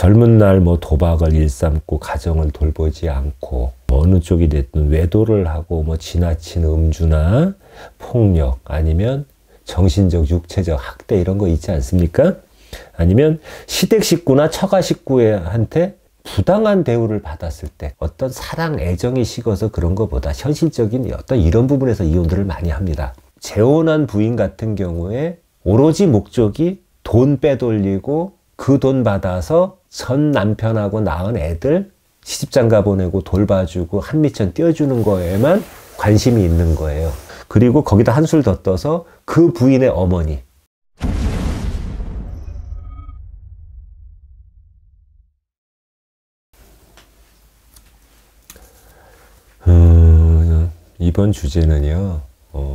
젊은 날 뭐 도박을 일삼고 가정을 돌보지 않고 어느 쪽이 됐든 외도를 하고 뭐 지나친 음주나 폭력 아니면 정신적 육체적 학대 이런 거 있지 않습니까? 아니면 시댁 식구나 처가 식구한테 부당한 대우를 받았을 때 어떤 사랑 애정이 식어서 그런 것보다 현실적인 어떤 이런 부분에서 이혼들을 많이 합니다. 재혼한 부인 같은 경우에 오로지 목적이 돈 빼돌리고 그 돈 받아서 전 남편하고 낳은 애들 시집장가 보내고 돌봐주고 한미천 띄워주는 거에만 관심이 있는 거예요. 그리고 거기다 한술 더 떠서 그 부인의 어머니, 이번 주제는요,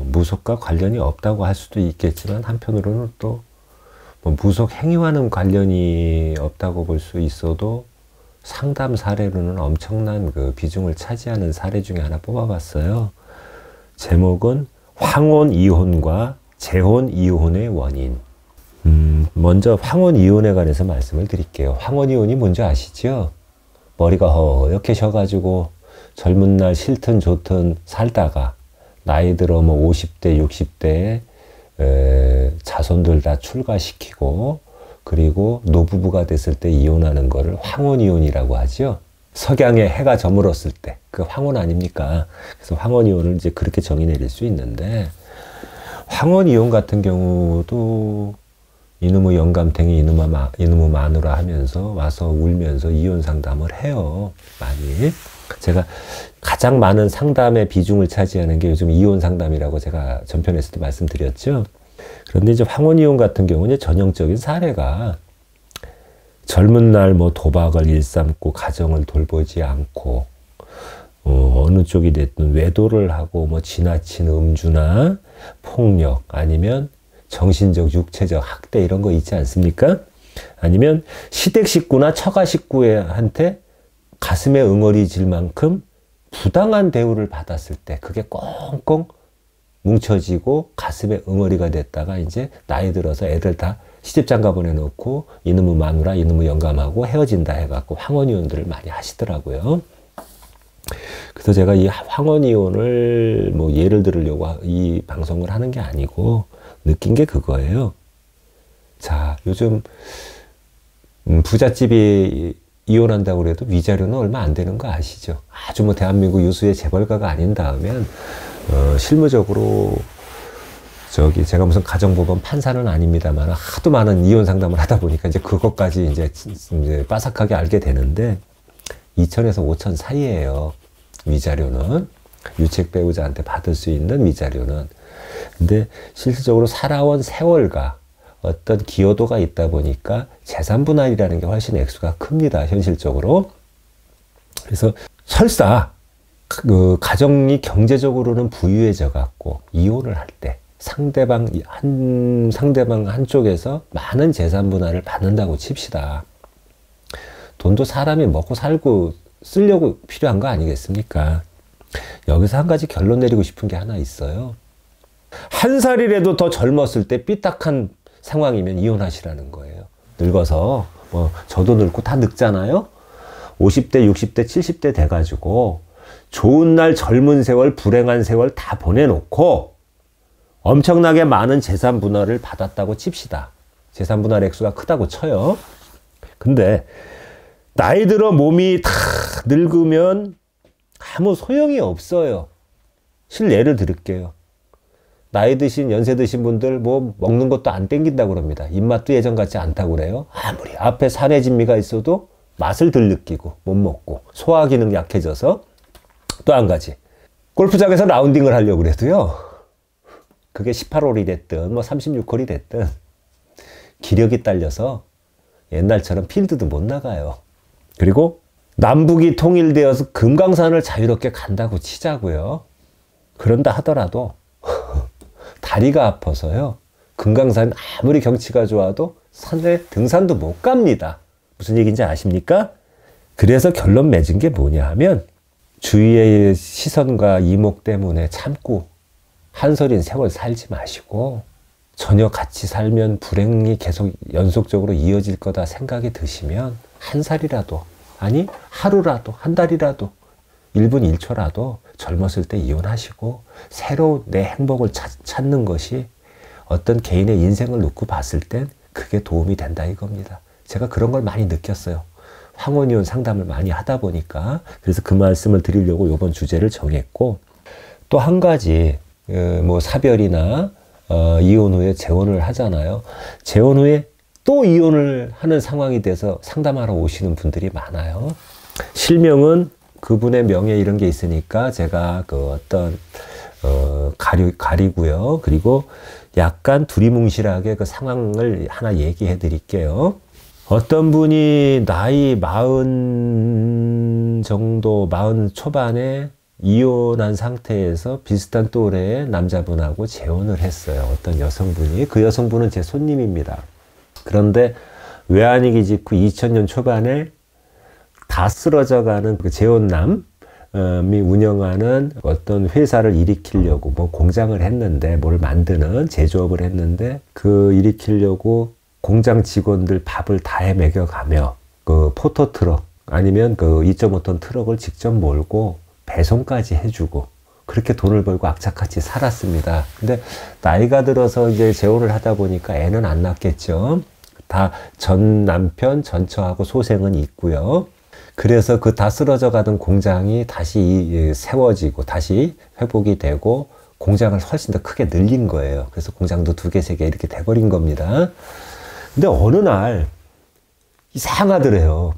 무속과 관련이 없다고 할 수도 있겠지만 한편으로는 또 뭐 무속 행위와는 관련이 없다고 볼 수 있어도 상담 사례로는 엄청난 그 비중을 차지하는 사례 중에 하나 뽑아봤어요. 제목은 황혼 이혼과 재혼 이혼의 원인. 먼저 황혼 이혼에 관해서 말씀을 드릴게요. 황혼 이혼이 뭔지 아시죠? 머리가 허옇게 셔가지고 젊은 날 싫든 좋든 살다가 나이 들어 뭐 50대, 60대에 자손들 다 출가시키고 그리고 노부부가 됐을 때 이혼하는 거를 황혼 이혼이라고 하죠. 석양에 해가 저물었을 때 그 황혼 아닙니까? 그래서 황혼 이혼을 이제 그렇게 정의 내릴 수 있는데 황혼 이혼 같은 경우도 이놈의 영감탱이 이놈의 마누라 하면서 와서 울면서 이혼 상담을 해요. 많이. 제가 가장 많은 상담의 비중을 차지하는 게 요즘 이혼 상담이라고 제가 전편에서도 말씀드렸죠. 그런데 이제 황혼 이혼 같은 경우는 전형적인 사례가 젊은 날 뭐 도박을 일삼고 가정을 돌보지 않고 어느 쪽이 됐든 외도를 하고 뭐 지나친 음주나 폭력 아니면 정신적 육체적 학대 이런 거 있지 않습니까? 아니면 시댁 식구나 처가 식구한테 가슴에 응어리질 만큼 부당한 대우를 받았을 때 그게 꽁꽁 뭉쳐지고 가슴에 응어리가 됐다가 이제 나이 들어서 애들 다 시집장가 보내놓고 이놈의 마누라 이놈의 영감하고 헤어진다 해갖고 황혼이혼들을 많이 하시더라고요. 그래서 제가 이 황혼이혼을 뭐 예를 들으려고 이 방송을 하는 게 아니고 느낀 게 그거예요. 자, 요즘 부잣집이 이혼한다고 그래도 위자료는 얼마 안 되는 거 아시죠? 아주 뭐 대한민국 유수의 재벌가가 아닌 다음엔 실무적으로 제가 무슨 가정법원 판사는 아닙니다만 하도 많은 이혼 상담을 하다 보니까 이제 그것까지 이제 빠삭하게 알게 되는데 2천에서 5천 사이예요. 위자료는 유책 배우자한테 받을 수 있는 위자료는. 근데 실질적으로 살아온 세월과 어떤 기여도가 있다 보니까 재산 분할이라는 게 훨씬 액수가 큽니다. 현실적으로. 그래서 설사 그 가정이 경제적으로는 부유해져 갖고 이혼을 할 때 상대방 한쪽에서 많은 재산 분할을 받는다고 칩시다. 돈도 사람이 먹고 살고 쓰려고 필요한 거 아니겠습니까? 여기서 한 가지 결론 내리고 싶은 게 하나 있어요. 한 살이라도 더 젊었을 때 삐딱한 상황이면 이혼하시라는 거예요. 늙어서 뭐 저도 늙고 다 늙잖아요. 50대, 60대, 70대 돼가지고 좋은 날 젊은 세월, 불행한 세월 다 보내놓고 엄청나게 많은 재산 분할을 받았다고 칩시다. 재산 분할 액수가 크다고 쳐요. 근데 나이 들어 몸이 다 늙으면 아무 소용이 없어요. 실례를 들을게요. 나이 드신 연세 드신 분들 뭐 먹는 것도 안 땡긴다고 그럽니다. 입맛도 예전 같지 않다고 그래요. 아무리 앞에 산의 진미가 있어도 맛을 덜 느끼고 못 먹고 소화 기능 약해져서. 또 한 가지, 골프장에서 라운딩을 하려고 그래도요, 그게 18홀이 됐든 뭐 36홀이 됐든 기력이 딸려서 옛날처럼 필드도 못 나가요. 그리고 남북이 통일되어서 금강산을 자유롭게 간다고 치자고요. 그런다 하더라도 다리가 아파서요, 금강산 아무리 경치가 좋아도 산에 등산도 못 갑니다. 무슨 얘기인지 아십니까? 그래서 결론 맺은 게 뭐냐 하면 주위의 시선과 이목 때문에 참고 한설인 세월 살지 마시고 전혀 같이 살면 불행이 계속 연속적으로 이어질 거다 생각이 드시면 한 살이라도, 아니 하루라도, 한 달이라도, 1분 1초라도 젊었을 때 이혼하시고 새로 내 행복을 찾는 것이 어떤 개인의 인생을 놓고 봤을 땐 그게 도움이 된다 이겁니다. 제가 그런 걸 많이 느꼈어요. 황혼이혼 상담을 많이 하다 보니까. 그래서 그 말씀을 드리려고 이번 주제를 정했고, 또 한 가지 뭐 사별이나 이혼 후에 재혼을 하잖아요. 재혼 후에 또 이혼을 하는 상황이 돼서 상담하러 오시는 분들이 많아요. 실명은 그분의 명예 이런 게 있으니까 제가 그 어떤 가리고요. 그리고 약간 두리뭉실하게 그 상황을 하나 얘기해 드릴게요. 어떤 분이 나이 40 정도, 40 초반에 이혼한 상태에서 비슷한 또래의 남자분하고 재혼을 했어요. 어떤 여성분이. 그 여성분은 제 손님입니다. 그런데 외아니기 직후 2000년 초반에 다 쓰러져가는 그 재혼남이 운영하는 어떤 회사를 일으키려고 뭐 공장을 했는데, 뭘 만드는 제조업을 했는데, 그 일으키려고 공장 직원들 밥을 다 먹여가며 그 포토트럭 아니면 그 2.5톤 트럭을 직접 몰고 배송까지 해주고 그렇게 돈을 벌고 악착같이 살았습니다. 근데 나이가 들어서 이제 재혼을 하다 보니까 애는 안 낳겠죠. 다 전 남편 전처하고 소생은 있고요. 그래서 그 다 쓰러져 가던 공장이 다시 세워지고 다시 회복이 되고 공장을 훨씬 더 크게 늘린 거예요. 그래서 공장도 2개, 3개 이렇게 돼버린 겁니다. 근데 어느 날 이상하더래요.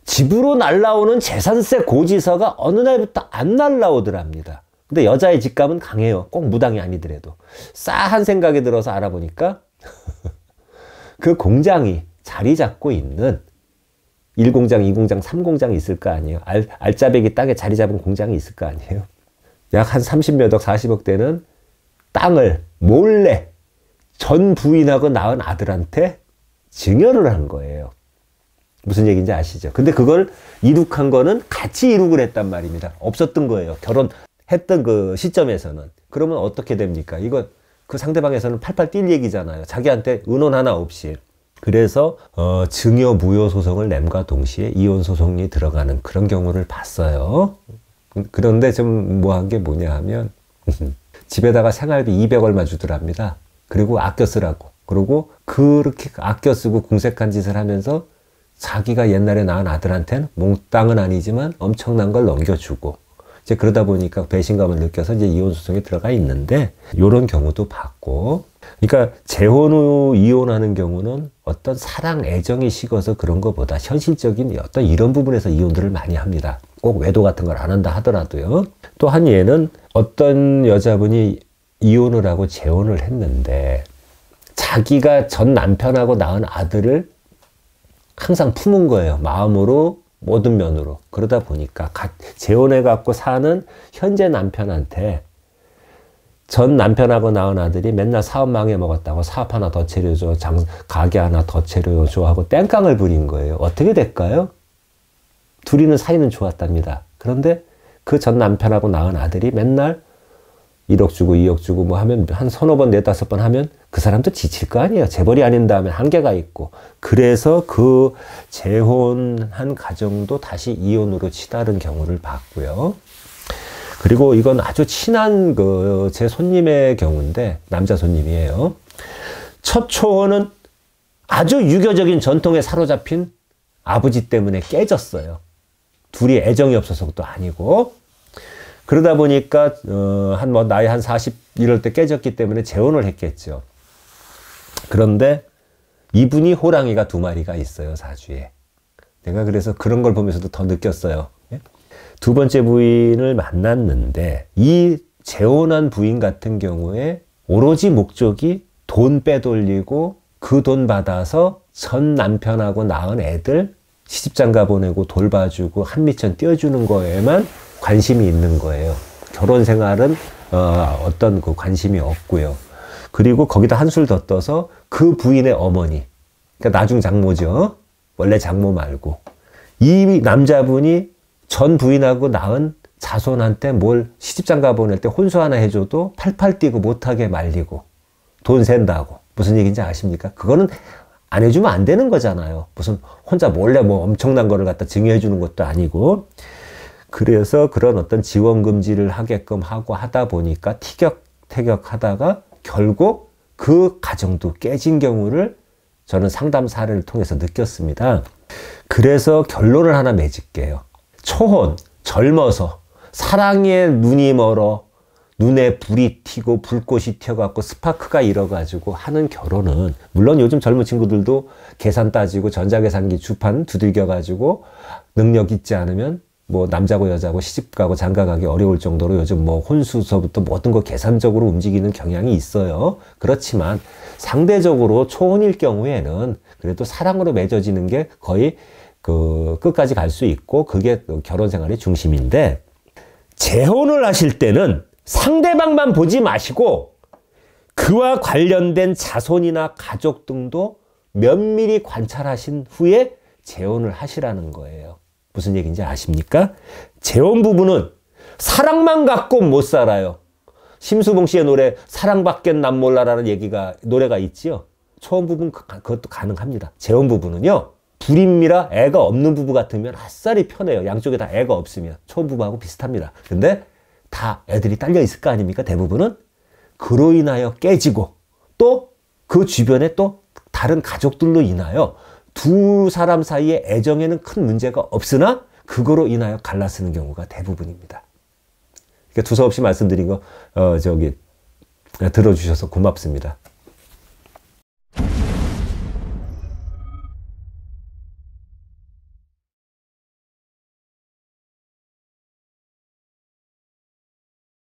집으로 날라오는 재산세 고지서가 어느 날부터 안 날라오더랍니다. 근데 여자의 직감은 강해요. 꼭 무당이 아니더라도. 싸한 생각이 들어서 알아보니까 그 공장이 자리 잡고 있는 1공장, 2공장, 3공장이 있을 거 아니에요. 알짜배기 땅에 자리 잡은 공장이 있을 거 아니에요. 약 한 30몇 억, 40억 되는 땅을 몰래 전 부인하고 낳은 아들한테 증여를 한 거예요. 무슨 얘기인지 아시죠? 근데 그걸 이룩한 거는 같이 이룩을 했단 말입니다. 없었던 거예요. 결혼했던 그 시점에서는. 그러면 어떻게 됩니까? 이거 그 상대방에서는 팔팔 뛸 얘기잖아요. 자기한테 은원 하나 없이. 그래서 증여 무효 소송을 냄과 동시에 이혼 소송이 들어가는 그런 경우를 봤어요. 그런데 좀 뭐한 게 뭐냐 하면 집에다가 생활비 200 얼마 주더랍니다. 그리고 아껴 쓰라고. 그리고 그렇게 아껴 쓰고 궁색한 짓을 하면서 자기가 옛날에 낳은 아들한테는 몽땅은 아니지만 엄청난 걸 넘겨주고, 이제 그러다 보니까 배신감을 느껴서 이제 이혼 소송에 들어가 있는데, 이런 경우도 봤고, 그러니까 재혼 후 이혼하는 경우는 어떤 사랑 애정이 식어서 그런 것보다 현실적인 어떤 이런 부분에서 이혼들을 많이 합니다. 꼭 외도 같은 걸 안 한다 하더라도요. 또 한 예는 어떤 여자분이 이혼을 하고 재혼을 했는데 자기가 전 남편하고 낳은 아들을 항상 품은 거예요. 마음으로, 모든 면으로. 그러다 보니까 재혼해 갖고 사는 현재 남편한테 전 남편하고 낳은 아들이 맨날 사업 망해먹었다고 사업 하나 더 차려줘, 가게 하나 더 차려줘 하고 땡깡을 부린 거예요. 어떻게 될까요? 둘이는 사이는 좋았답니다. 그런데 그 전 남편하고 낳은 아들이 맨날 1억 주고 2억 주고 뭐 하면 한 서너 번, 4-5번 하면 그 사람도 지칠 거 아니에요. 재벌이 아닌 다음에 한계가 있고. 그래서 그 재혼한 가정도 다시 이혼으로 치달은 경우를 봤고요. 그리고 이건 아주 친한 제 손님의 경우인데, 남자 손님이에요. 첫 초혼은 아주 유교적인 전통에 사로잡힌 아버지 때문에 깨졌어요. 둘이 애정이 없어서도 아니고. 그러다 보니까 나이 한 40 이럴 때 깨졌기 때문에 재혼을 했겠죠. 그런데 이분이 호랑이가 2마리가 있어요, 사주에. 내가 그래서 그런 걸 보면서도 더 느꼈어요. 두 번째 부인을 만났는데 이 재혼한 부인 같은 경우에 오로지 목적이 돈 빼돌리고 그 돈 받아서 전 남편하고 낳은 애들 시집장가 보내고 돌봐주고 한미천 띄워주는 거에만 관심이 있는 거예요. 결혼 생활은 어떤 그 관심이 없고요. 그리고 거기다 한술 더 떠서 그 부인의 어머니, 그러니까 나중 장모죠. 원래 장모 말고. 이 남자분이 전 부인하고 낳은 자손한테 뭘 시집장가 보낼 때 혼수 하나 해줘도 팔팔 뛰고 못하게 말리고 돈 센다고. 무슨 얘기인지 아십니까? 그거는 안 해주면 안 되는 거잖아요. 무슨 혼자 몰래 뭐 엄청난 거를 갖다 증여해 주는 것도 아니고. 그래서 그런 어떤 지원 금지를 하게끔 하고 하다 보니까 티격태격 하다가 결국 그 가정도 깨진 경우를 저는 상담 사례를 통해서 느꼈습니다. 그래서 결론을 하나 맺을게요. 초혼, 젊어서 사랑에 눈이 멀어 눈에 불이 튀고 불꽃이 튀어갖고 스파크가 일어가지고 하는 결혼은, 물론 요즘 젊은 친구들도 계산 따지고 전자계산기 주판 두들겨가지고 능력 있지 않으면 뭐 남자고 여자고 시집가고 장가가기 어려울 정도로 요즘 뭐 혼수서부터 모든 거 계산적으로 움직이는 경향이 있어요. 그렇지만 상대적으로 초혼일 경우에는 그래도 사랑으로 맺어지는 게 거의 그 끝까지 갈 수 있고 그게 결혼 생활의 중심인데, 재혼을 하실 때는 상대방만 보지 마시고 그와 관련된 자손이나 가족 등도 면밀히 관찰하신 후에 재혼을 하시라는 거예요. 무슨 얘기인지 아십니까? 재혼 부부는 사랑만 갖고 못 살아요. 심수봉 씨의 노래 사랑밖엔 난 몰라라는 노래가 있지요. 초혼 부부는 그것도 가능합니다. 재혼 부부는요, 불임이라 애가 없는 부부 같으면 아싸리 편해요. 양쪽에 다 애가 없으면. 초혼 부부하고 비슷합니다. 근데 다 애들이 딸려 있을 거 아닙니까? 대부분은. 그로 인하여 깨지고 또 그 주변에 또 다른 가족들로 인하여 두 사람 사이의 애정에는 큰 문제가 없으나 그거로 인하여 갈라쓰는 경우가 대부분입니다. 그러니까 두서없이 말씀드린 거 들어주셔서 고맙습니다.